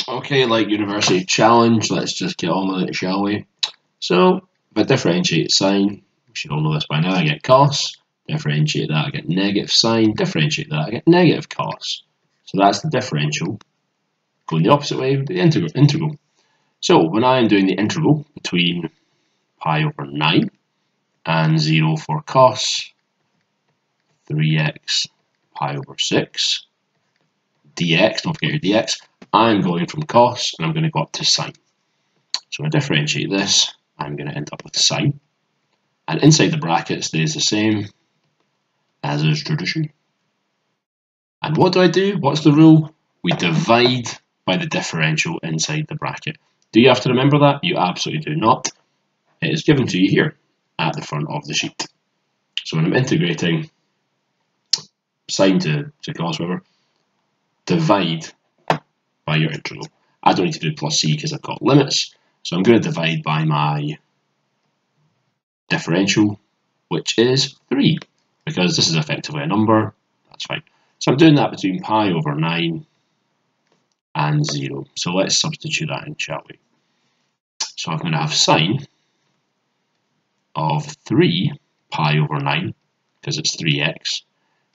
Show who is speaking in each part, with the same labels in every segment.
Speaker 1: Okay, like University Challenge, let's just get on with it, shall we? So, if I differentiate sign, we should all know this by now, I get cos. Differentiate that, I get negative sine. Differentiate that, I get negative cos. So that's the differential. Going the opposite way with the integral. So, when I am doing the integral between pi over 9 and 0 for cos 3x pi over 6 dx, don't forget your dx, I'm going from cos and I'm going to go up to sine. So when I differentiate this, I'm going to end up with sine. And inside the bracket stays the same as is tradition. And what do? What's the rule? We divide by the differential inside the bracket. Do you have to remember that? You absolutely do not. It is given to you here at the front of the sheet. So when I'm integrating sine to cos, whatever, divide by your integral. I don't need to do plus c because I've got limits. So I'm going to divide by my differential, which is 3, because this is effectively a number. That's fine. So I'm doing that between pi over 9 and 0. So let's substitute that in, shall we? So I'm going to have sine of 3 pi over 9, because it's 3x,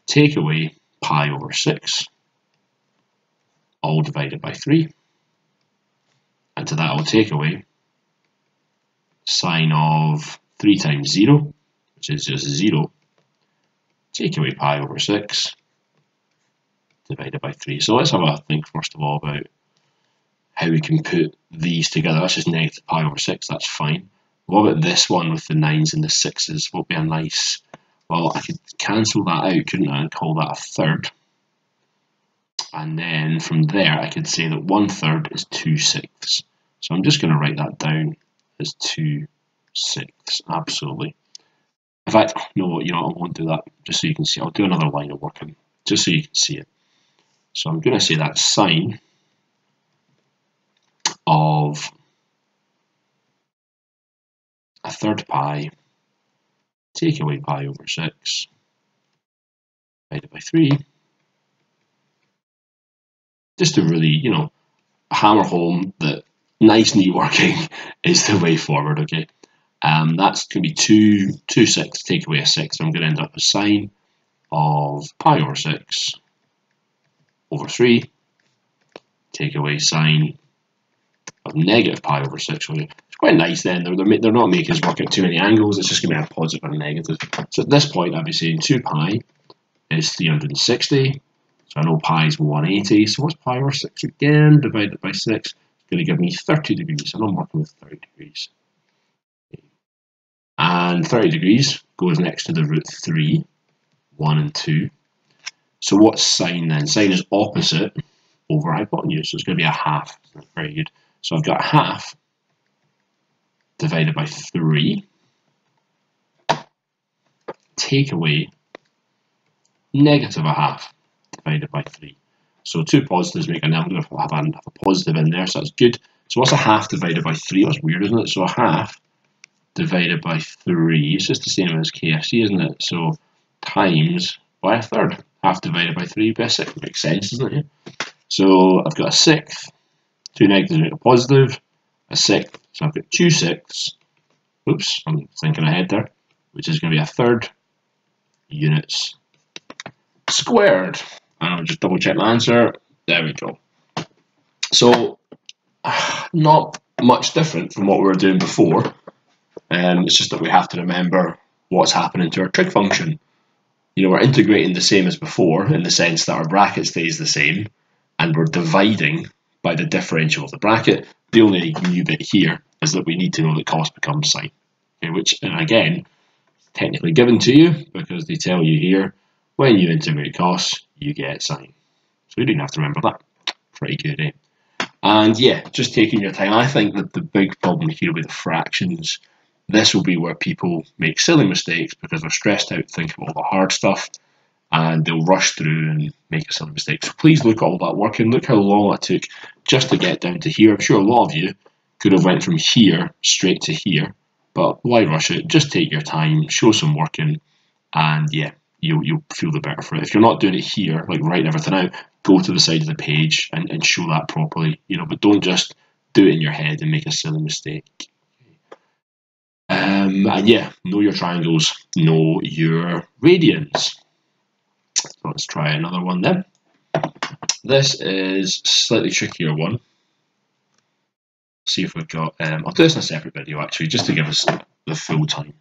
Speaker 1: take away pi over 6, all divided by 3. And to that I'll take away sine of 3 times 0, which is just 0, take away pi over 6, divided by 3. So let's have a think first of all about how we can put these together. That's just negative pi over 6, that's fine. What about this one with the 9s and the 6s? What would be a nice... Well, I could cancel that out, couldn't I, and call that a third. And then from there I could say that 1/3 is 2/6. So I'm just going to write that down as 2/6, absolutely. In fact, no, you know, I won't do that, just so you can see. I'll do another line of working, just so you can see it. So I'm going to say that sine of 1/3 pi, take away pi over 6, divided by 3, just to really, you know, hammer home that nice neat working is the way forward, okay? That's going to be 2/6, take away a 6, so I'm going to end up with sine of pi over 6 over 3, take away sine of negative pi over 6. It's quite nice then, they're not making us work out too many angles, it's just going to be a positive and a negative. So at this point I'll be saying 2 pi is 360, so I know pi is 180, so what's pi over 6 again, divided by 6, it's going to give me 30 degrees, and I'm working with 30 degrees. And 30 degrees goes next to the root 3, 1 and 2. So what's sine then? Sine is opposite over hypotenuse, so it's going to be a half. Very good. So I've got half divided by 3, take away negative a half divided by 3. So two positives make a negative. We'll have a positive in there, so that's good. So what's a half divided by 3? That's weird, isn't it? So a half divided by 3, it's just the same as KFC, isn't it? So times by a third. Half divided by 3 by 6. Makes sense, doesn't it? So I've got a sixth, two negatives make a positive, a sixth, so I've got 2/6, oops, I'm thinking ahead there, which is going to be a third units squared. And I'll just double check my answer. There we go. So, not much different from what we were doing before. It's just that we have to remember what's happening to our trig function. You know, we're integrating the same as before in the sense that our bracket stays the same and we're dividing by the differential of the bracket. The only new bit here is that we need to know that cos becomes sine, okay, which, and again, technically given to you because they tell you here, when you integrate cos, you get sine. So you didn't have to remember that. Pretty good, eh? And yeah, just taking your time. I think that the big problem here with the fractions, this will be where people make silly mistakes because they're stressed out thinking of all the hard stuff and they'll rush through and make a silly mistake. So please look at all that work and look how long it took just to get down to here. I'm sure a lot of you could have went from here straight to here, but why rush it? Just take your time, show some working, and yeah, you'll feel the better for it. If you're not doing it here, like writing everything out, go to the side of the page and show that properly, but don't just do it in your head and make a silly mistake. And yeah, know your triangles, know your radians. So let's try another one then. This is a slightly trickier one. See if we've got, I'll do this in a separate video actually, just to give us the full time.